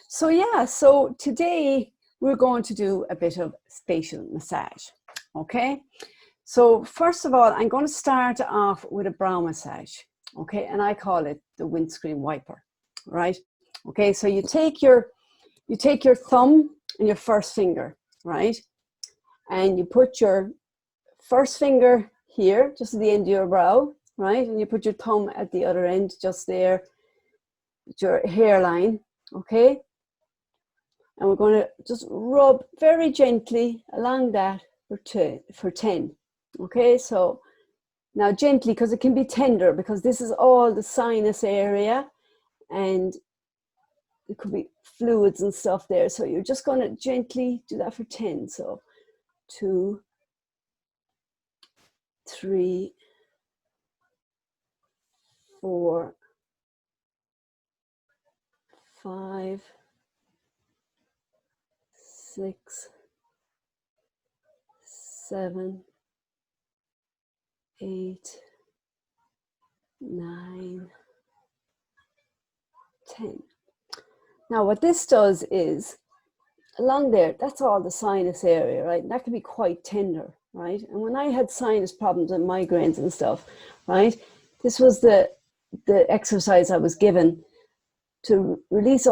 So yeah, so today we're going to do a bit of facial massage, okay? So first of all, I'm going to start off with a brow massage, okay? And I call it the windscreen wiper, right? Okay, so you take your thumb and your first finger, right? And you put your first finger here, just at the end of your brow, right? And you put your thumb at the other end, just there, with your hairline, okay? And we're going to just rub very gently along that for 10. Okay, so now gently, because it can be tender, because this is all the sinus area and there could be fluids and stuff there. So you're just going to gently do that for 10. So 2, 3, 4, 5, 6, 7, 8, 9, 10. Now what this does is, along there, that's all the sinus area, right? And that can be quite tender, right? And when I had sinus problems and migraines and stuff, right, this was the exercise I was given to release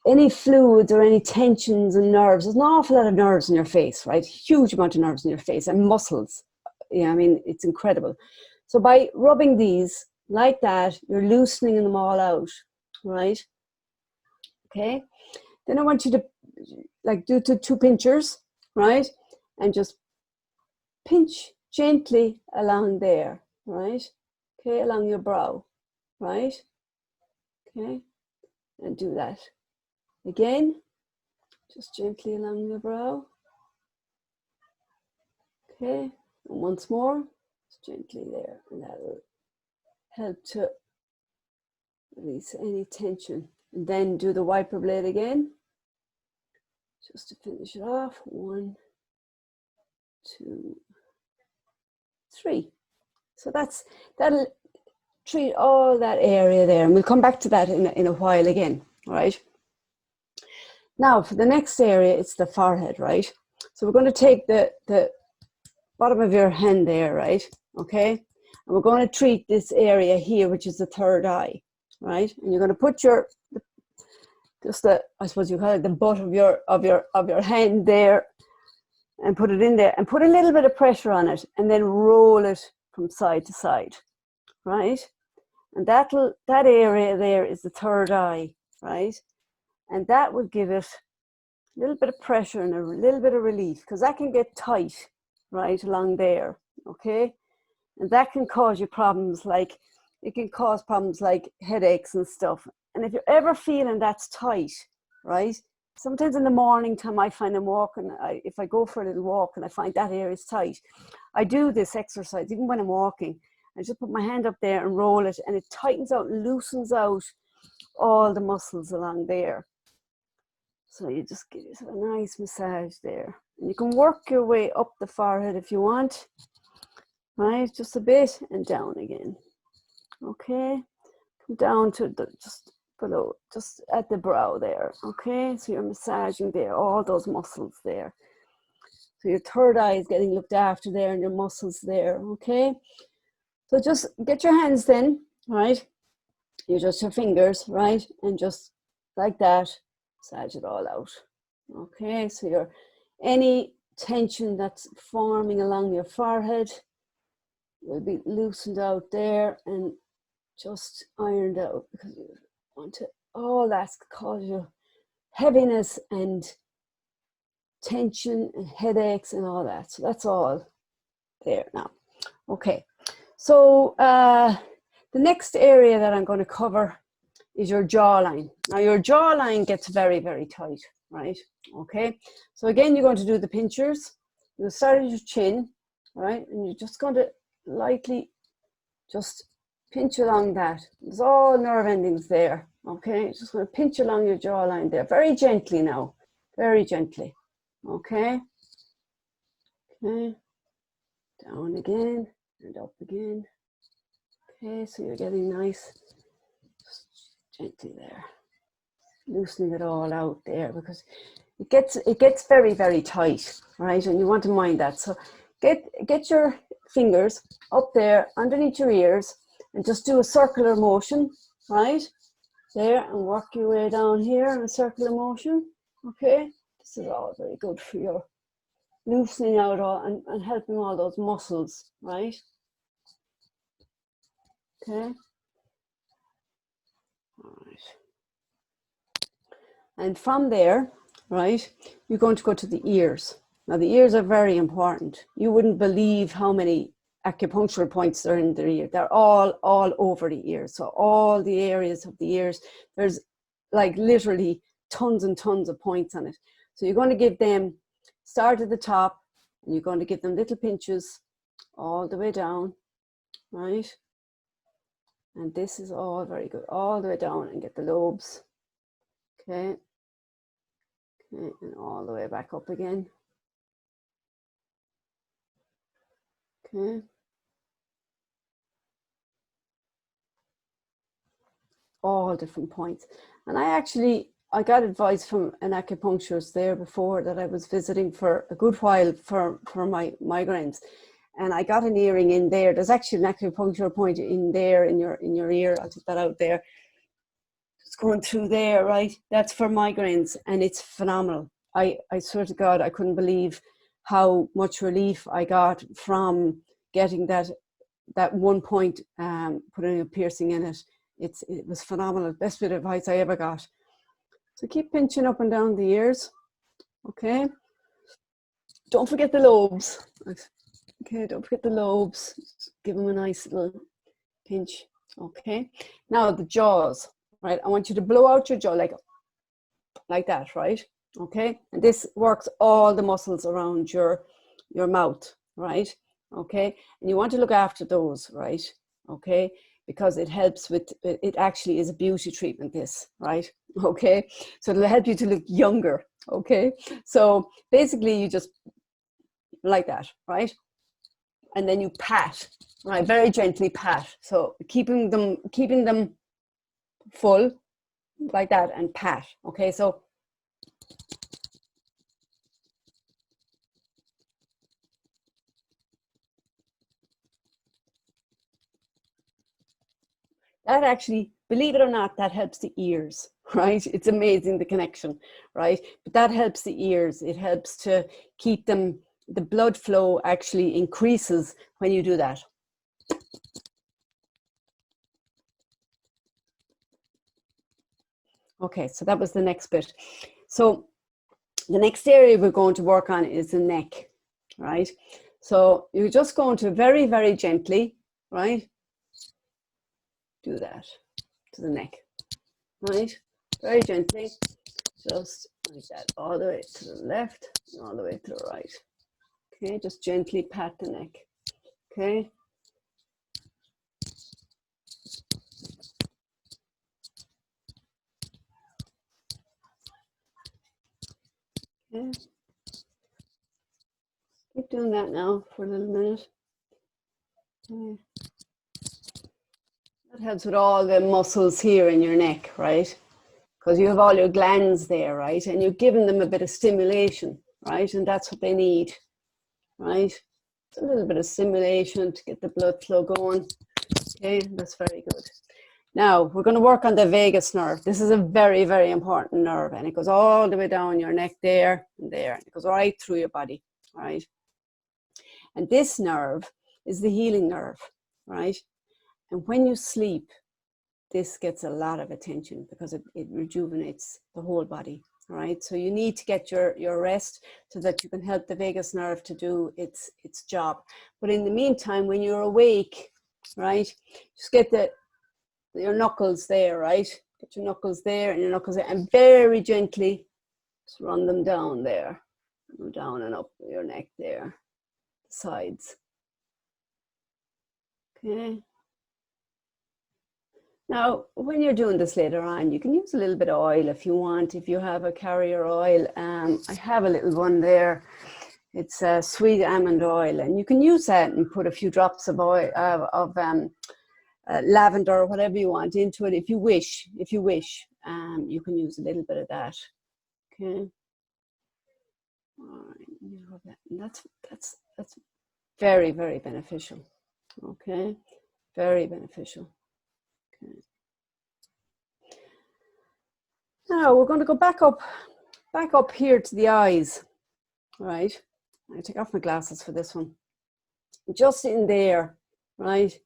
any fluids or any tensions and nerves. There's an awful lot of nerves in your face, right? Huge amount of nerves in your face and muscles. Yeah, I mean, it's incredible. So by rubbing these like that, you're loosening them all out, right? Okay. Then I want you to do two pinchers, right? And just pinch gently along there, right? Okay, along your brow, right? Okay, and do that again, just gently along your brow. Okay, and once more, just gently there, and that will help to release any tension. And then do the wiper blade again, just to finish it off. 1, 2, 3. So that'll treat all that area there, and we'll come back to that in a while again, right? Now for the next area, it's the forehead, right? So we're going to take the bottom of your hand there, right? Okay, and we're going to treat this area here, which is the third eye, right? And you're going to put I suppose you call it the butt of your hand there, and put it in there, and put a little bit of pressure on it, and then roll it from side to side, right? And that area there is the third eye, right? And that will give it a little bit of pressure and a little bit of relief, because that can get tight, right, along there, okay? And that can cause you problems like, it can cause problems like headaches and stuff. And if you're ever feeling that's tight, right, sometimes in the morning time I find I'm walking, if I go for a little walk and I find that area is tight, I do this exercise, even when I'm walking. I just put my hand up there and roll it, and it tightens out, loosens out all the muscles along there. So you just give yourself a nice massage there. And you can work your way up the forehead if you want, right? Just a bit and down again. Okay, come down to just below, just at the brow there. Okay, so you're massaging there, all those muscles there. So your third eye is getting looked after there, and your muscles there. Okay. So just get your hands then, right? You just your fingers, right? And just like that, massage it all out. Okay, so any tension that's forming along your forehead will be loosened out there and just ironed out, because you want to, all that's cause you heaviness and tension and headaches and all that. So that's all there now. Okay. So the next area that I'm going to cover is your jawline. Now your jawline gets very, very tight, right? Okay. So again, you're going to do the pinchers. You'll start at your chin, right? And you're just going to lightly just pinch along that. There's all nerve endings there, okay? Just going to pinch along your jawline there, very gently now, very gently, okay? Okay, down again and up again. Okay, so you're getting nice, just gently there. loosening it all out there, because it gets very, very tight, right? And you want to mind that. So get your fingers up there underneath your ears and just do a circular motion, right? There, and work your way down here in a circular motion. Okay, this is all very good for your loosening out all and helping all those muscles, right? Okay. All right. And from there, right, you're going to go to the ears. Now, the ears are very important. You wouldn't believe how many acupuncture points are in the ear. They're all over the ears. So all the areas of the ears, there's like literally tons and tons of points on it. So you're going to give them, start at the top, and you're going to give them little pinches all the way down, right? And this is all very good, all the way down, and get the lobes. Okay. Okay, and all the way back up again. Okay. All different points. And I got advice from an acupuncturist there before that I was visiting for a good while for my migraines. And I got an earring in there. There's actually an acupuncture point in there in your ear. I'll take that out there. It's going through there, right? That's for migraines, and it's phenomenal. I swear to God, I couldn't believe how much relief I got from getting that one point, putting a piercing in it. It was phenomenal. Best bit of advice I ever got. So keep pinching up and down the ears. Okay. Don't forget the lobes. Okay, don't forget the lobes. Just give them a nice little pinch. Okay. Now the jaws, right? I want you to blow out your jaw like that, right? Okay. And this works all the muscles around your mouth, right? Okay. And you want to look after those, right? Okay. Because it helps with, it actually is a beauty treatment, this, right? Okay. So it'll help you to look younger. Okay. So basically you just like that, right? And then you pat, right? Very gently pat. So keeping them full like that, and pat. Okay. So that actually, believe it or not, that helps the ears, right? It's amazing, the connection, right? But that helps the ears. It helps to keep them, the blood flow actually increases when you do that. Okay, so that was the next bit. So the next area we're going to work on is the neck, right? So you're just going to very, very gently, right? Do that to the neck, right? Very gently, just like that, all the way to the left, and all the way to the right. Okay, just gently pat the neck. Okay. Okay. Keep doing that now for a little minute. Okay. That helps with all the muscles here in your neck, right? Because you have all your glands there, right? And you're giving them a bit of stimulation, right? And that's what they need, right? It's a little bit of stimulation to get the blood flow going. Okay, that's very good. Now, we're going to work on the vagus nerve. This is a very, very important nerve, and it goes all the way down your neck there and there. And it goes right through your body, right? And this nerve is the healing nerve, right? And when you sleep, this gets a lot of attention because it rejuvenates the whole body, right? So you need to get your rest so that you can help the vagus nerve to do its job. But in the meantime, when you're awake, right, just get your knuckles there, right? Get your knuckles there and your knuckles there, and very gently just run them down there, down and up your neck there, sides. Okay. Now, when you're doing this later on, you can use a little bit of oil if you want, if you have a carrier oil. I have a little one there. It's sweet almond oil, and you can use that and put a few drops of oil, lavender or whatever you want into it if you wish. you can use a little bit of that. Okay. All right. And that's very, very beneficial. Okay. Very beneficial. Okay. Now we're going to go back up here to the eyes. Right. I take off my glasses for this one. Just in there, right?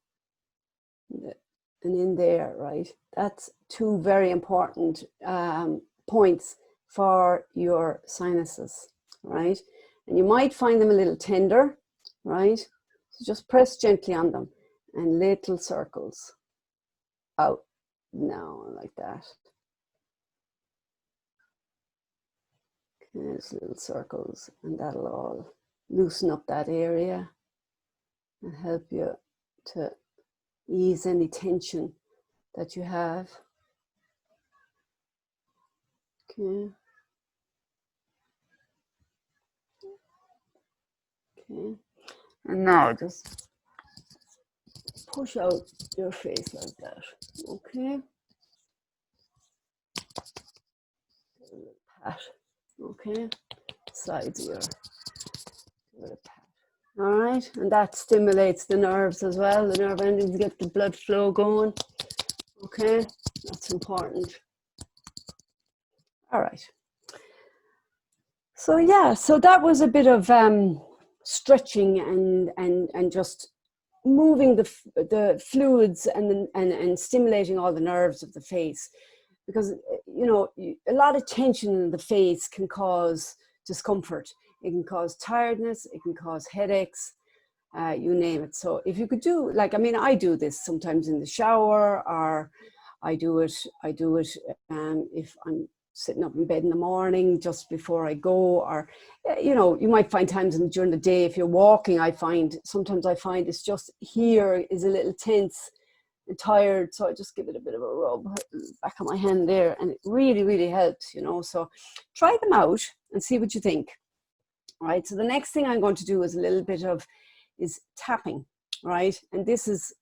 And in there, right? That's two very important points for your sinuses, right? And you might find them a little tender, right? So just press gently on them and little circles out now, like that. Okay, just little circles, and that'll all loosen up that area and help you to ease any tension that you have. Okay. Okay. And now just push out your face like that. Okay. A little pat. Okay. Sides of your little pat. All right. And that stimulates the nerves as well. The nerve endings get the blood flow going. Okay. That's important. All right. So yeah, so that was a bit of stretching and just moving the fluids and stimulating all the nerves of the face, because you know a lot of tension in the face can cause discomfort. It can cause tiredness. It can cause headaches. You name it. So if you could do, like, I mean, I do this sometimes in the shower, or I do it if I'm sitting up in bed in the morning just before I go, or you know, you might find times during the day if you're walking. Sometimes I find it's just here is a little tense and tired, so I just give it a bit of a rub back on my hand there, and it really, really helps, you know. So try them out and see what you think. All right, so the next thing I'm going to do is a little bit of tapping, right? And this is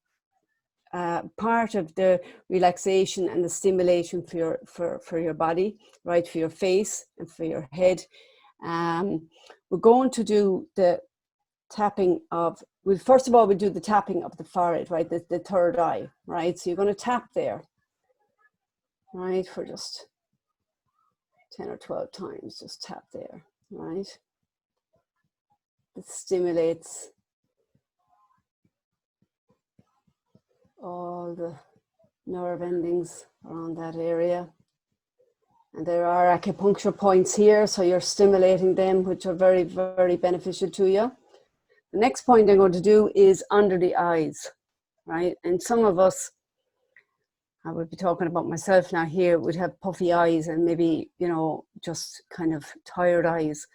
part of the relaxation and the stimulation for your body, right? For your face and for your head. We're going to do the tapping of, first of all, we'll do the tapping of the forehead, right? The third eye, right? So you're going to tap there, right? For just 10 or 12 times, just tap there, right? It stimulates all the nerve endings around that area. And there are acupuncture points here, so you're stimulating them, which are very, very beneficial to you. The next point I'm going to do is under the eyes, right? And some of us, I would be talking about myself now here, would have puffy eyes and maybe, you know, just kind of tired eyes.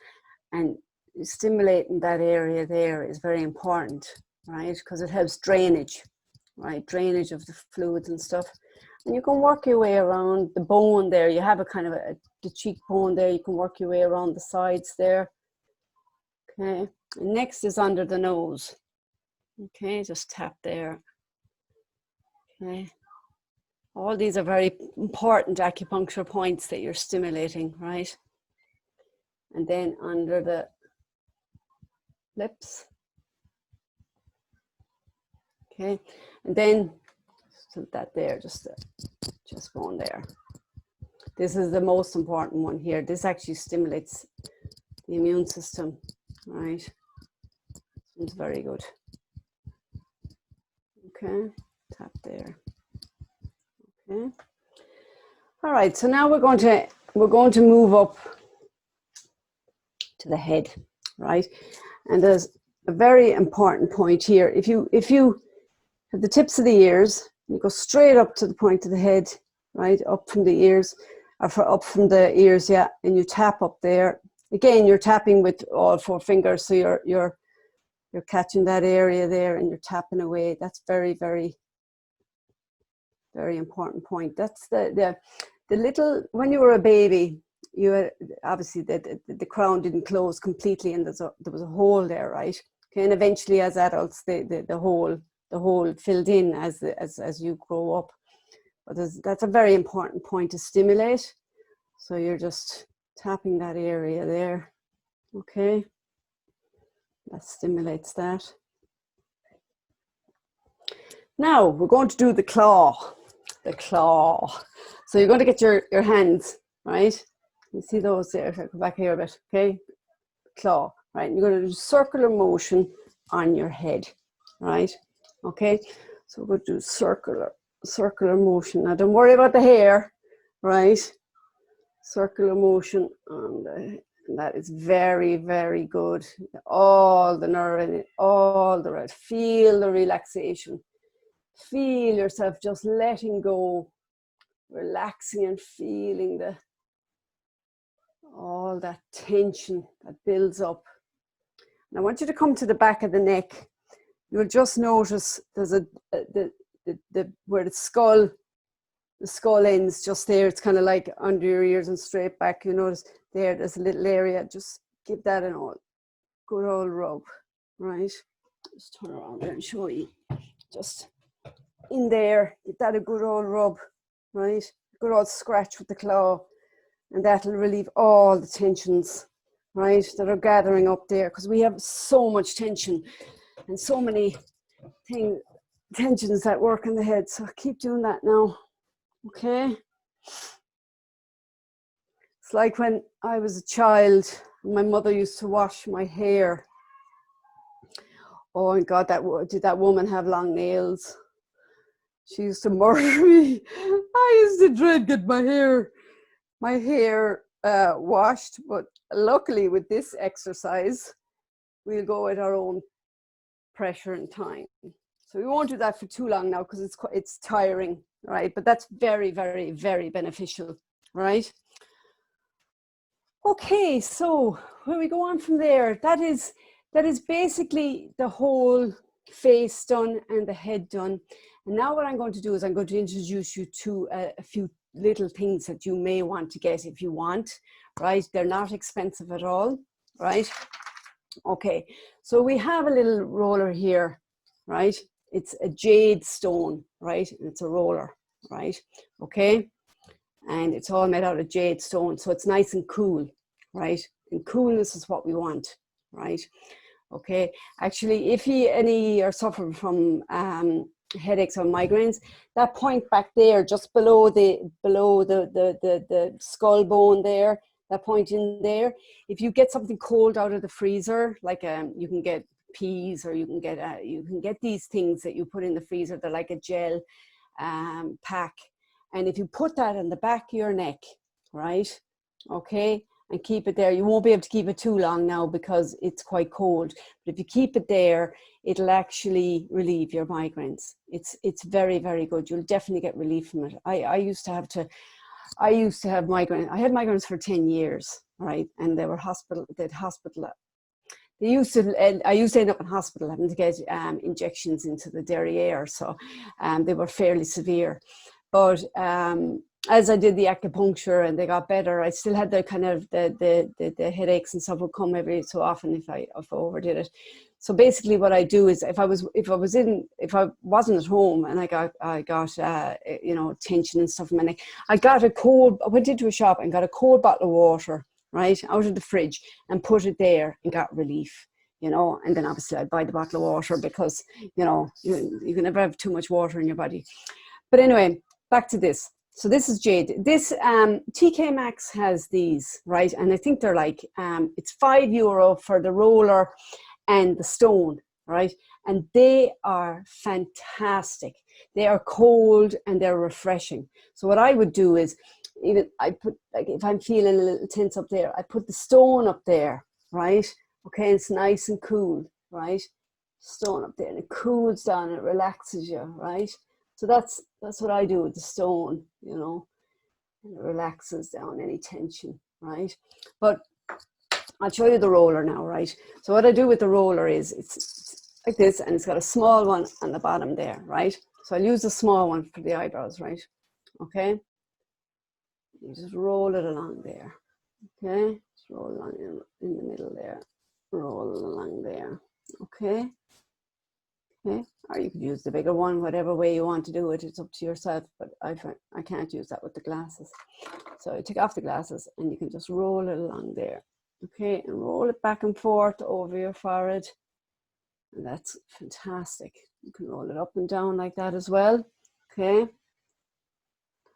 And stimulating that area there is very important, right? Because it helps drainage, right? Drainage of the fluids and stuff. And you can work your way around the bone there. You have a kind of the cheekbone there. You can work your way around the sides there. Okay. And next is under the nose. Okay, just tap there. Okay. All these are very important acupuncture points that you're stimulating, right? And then under the lips. Okay. And then so that there, just going there. This is the most important one here. This actually stimulates the immune system, right? It's very good. Okay, tap there. Okay. All right. So now we're going to move up to the head, right? And there's a very important point here. If you have the tips of the ears, you go straight up to the point of the head, right? Up from the ears, up from the ears, yeah. And you tap up there. Again, you're tapping with all four fingers, so you're catching that area there, and you're tapping away. That's very, very, very important point. That's the little, when you were a baby, you had, obviously the crown didn't close completely, and there was a hole there, right? Okay, and eventually, as adults, the hole filled in as you grow up. But that's a very important point to stimulate. So you're just tapping that area there. Okay. That stimulates that. Now we're going to do the claw. The claw. So you're going to get your hands, right? You see those there? If I go back here a bit, okay? Claw, right? And you're going to do circular motion on your head, right? Okay? So we're going to do circular motion. Now don't worry about the hair, right? Circular motion on the head. And that is very, very good. All the nerve in it, all the right. Feel the relaxation. Feel yourself just letting go, relaxing and feeling all that tension that builds up. And I want you to come to the back of the neck. You'll just notice there's where the skull ends just there. It's kind of like under your ears and straight back. You notice there's a little area. Just give that an good old rub, right? Just turn around there and show you. Just in there, give that a good old rub, right? Good old scratch with the claw, and that'll relieve all the tensions, right, that are gathering up there, because we have so much tension and so many tensions that work in the head. So keep doing that now, okay? It's like when I was a child, my mother used to wash my hair. Oh, and God, did that woman have long nails? She used to murder me. I used to dread get my hair washed, but luckily with this exercise, we'll go at our own pressure and time. So we won't do that for too long now because it's tiring, right? But that's very, very, very beneficial, right? Okay, so where we go on from there, that is basically the whole face done and the head done. And now what I'm going to do is I'm going to introduce you to a few little things that you may want to get if you want, right? They're not expensive at all, right? Okay, so we have a little roller here, right? It's a Jade Stone, right? And it's a roller, right? Okay, and it's all made out of Jade Stone, so it's nice and cool, right? And coolness is what we want, right? Okay, actually, if any are suffering from headaches or migraines, that point back there, just below the skull bone there, that point in there, if you get something cold out of the freezer, like you can get peas, or you can get these things that you put in the freezer. They're like a gel pack, and if you put that in the back of your neck, right, okay, and keep it there, you won't be able to keep it too long now because it's quite cold, but if you keep it there, it'll actually relieve your migraines. It's very, very good. You'll definitely get relief from it. I used to have migraines. I had migraines for 10 years, right? And they were I used to end up in hospital having to get injections into the derriere, so they were fairly severe. But as I did the acupuncture and they got better, I still had the kind of the headaches and stuff would come every so often if I overdid it. So basically, what I do is if I wasn't at home and I got tension and stuff in my neck, I went into a shop and got a cold bottle of water, right, out of the fridge, and put it there and got relief, and then obviously I'd buy the bottle of water because, you can never have too much water in your body. But anyway, back to this. So this is Jade. This TK Maxx has these, right? And I think they're like, it's €5 for the roller and the stone, right? And they are fantastic. They are cold and they're refreshing. So what I would do is, I put, like, if I'm feeling a little tense up there, I put the stone up there, right? Okay, it's nice and cool, right? Stone up there, and it cools down, it relaxes you, right? So that's what I do with the stone, and it relaxes down any tension, right? But I'll show you the roller now, right? So what I do with the roller is it's like this, and it's got a small one on the bottom there, right? So I'll use the small one for the eyebrows, right? Okay. You just roll it along there, okay? Just roll along in the middle there. Roll along there, okay? Okay, or you could use the bigger one, whatever way you want to do it. It's up to yourself, but I can't use that with the glasses. So you take off the glasses and you can just roll it along there. Okay, and roll it back and forth over your forehead. And that's fantastic. You can roll it up and down like that as well. Okay,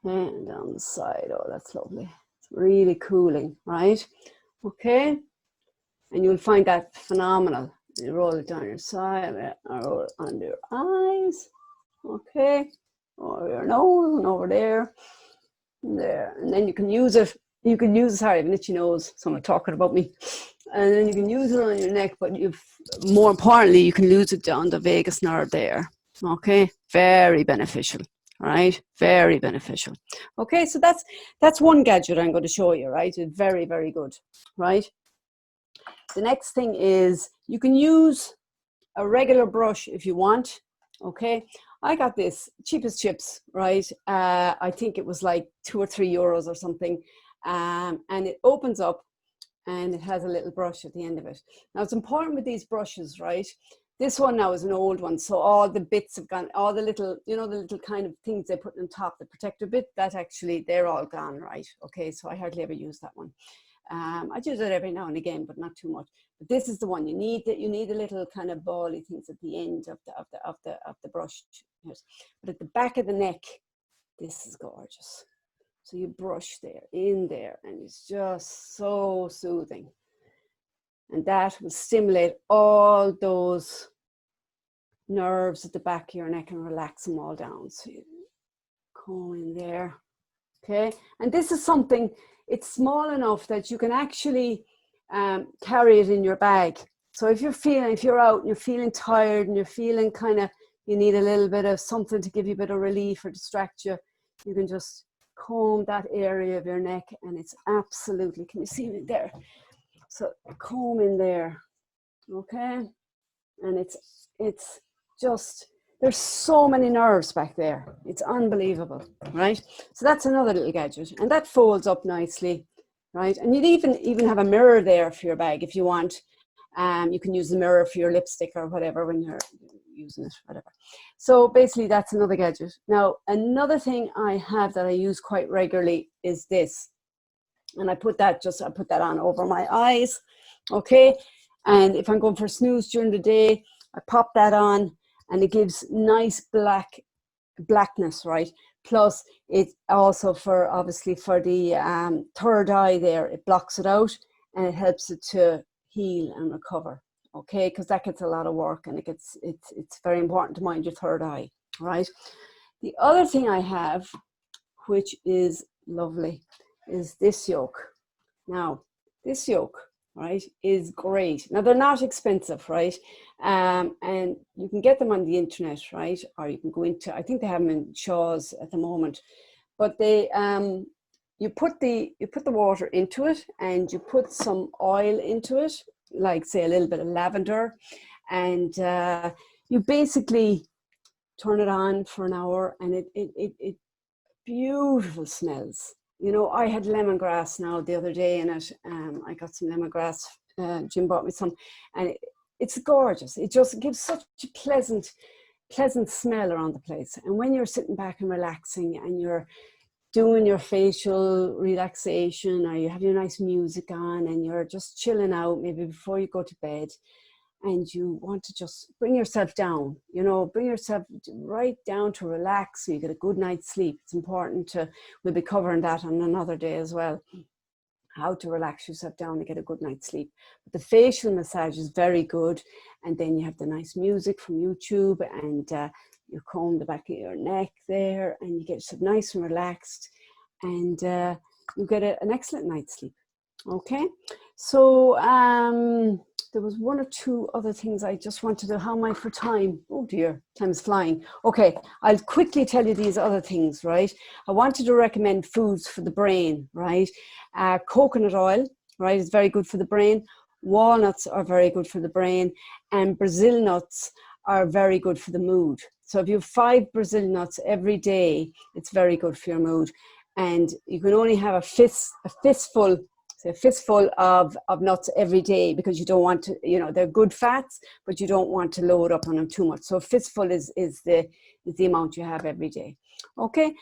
and down the side. Oh, that's lovely. It's really cooling, right? Okay, and you'll find that phenomenal. You roll it down your side, or under your eyes. Okay, over your nose and over there, and there. And then you can use it. You can use it. Sorry, I have an itchy nose. Someone talking about me. And then you can use it on your neck, but more importantly, you can use it down the vagus nerve there. Okay, very beneficial. Right, very beneficial. Okay, so that's one gadget I'm going to show you. Right, it's very, very good. Right. The next thing is you can use a regular brush if you want. Okay, I got this cheap as chips, right? I think it was like €2 or €3 or something, and it opens up and it has a little brush at the end of it. Now it's important with these brushes, right? This one now is an old one, so all the bits have gone, all the little, you know, the little kind of things they put on top, the protector bit, that actually, they're all gone, right? Okay, so I hardly ever use that one. I use it every now and again, but not too much. But this is the one you need. That you need a little kind of bally things at the end of the brush. But at the back of the neck, this is gorgeous. So you brush there, in there, and it's just so soothing. And that will stimulate all those nerves at the back of your neck and relax them all down. So you comb in there. Okay, and this is something, it's small enough that you can actually carry it in your bag. So if you're out and you're feeling tired and you're feeling kind of, you need a little bit of something to give you a bit of relief or distract you, you can just comb that area of your neck, and it's absolutely, can you see me there? So comb in there, okay? And it's just, there's so many nerves back there. It's unbelievable, right? So that's another little gadget, and that folds up nicely, right? And you'd even have a mirror there for your bag if you want. You can use the mirror for your lipstick or whatever when you're using it, whatever. So basically that's another gadget. Now, another thing I have that I use quite regularly is this. And I put that on over my eyes, okay? And if I'm going for a snooze during the day, I pop that on, and it gives nice blackness, right? Plus it also obviously for the third eye there, it blocks it out and it helps it to heal and recover, okay? Because that gets a lot of work, and it's very important to mind your third eye, right? The other thing I have, which is lovely, is this yoke. Now, this yoke, right, is great. Now, they're not expensive, right? And you can get them on the internet, right? Or you can go into, I think they have them in Shaw's at the moment. But they, you put the water into it, and you put some oil into it, like say a little bit of lavender, and you basically turn it on for an hour, and it beautiful smells. You know, I had lemongrass now the other day in it. I got some lemongrass. Jim bought me some, and it's gorgeous. It just gives such a pleasant smell around the place. And when you're sitting back and relaxing, and you're doing your facial relaxation, or you have your nice music on, and you're just chilling out, maybe before you go to bed, and you want to just bring yourself down, you know, bring yourself right down to relax so you get a good night's sleep. It's important we'll be covering that on another day as well, how to relax yourself down and get a good night's sleep. But the facial massage is very good. And then you have the nice music from YouTube, and you comb the back of your neck there, and you get yourself nice and relaxed, and you get an excellent night's sleep. Okay, so there was one or two other things I just wanted to, how am I for time? Oh dear, time's flying. Okay, I'll quickly tell you these other things, right? I wanted to recommend foods for the brain, right? Coconut oil, right, is very good for the brain. Walnuts are very good for the brain, and Brazil nuts are very good for the mood. So if you have 5 Brazil nuts every day, it's very good for your mood. And you can only have a fistful So a fistful of nuts every day, because you don't want to, you know, they're good fats, but you don't want to load up on them too much. So a fistful is the amount you have every day. Okay.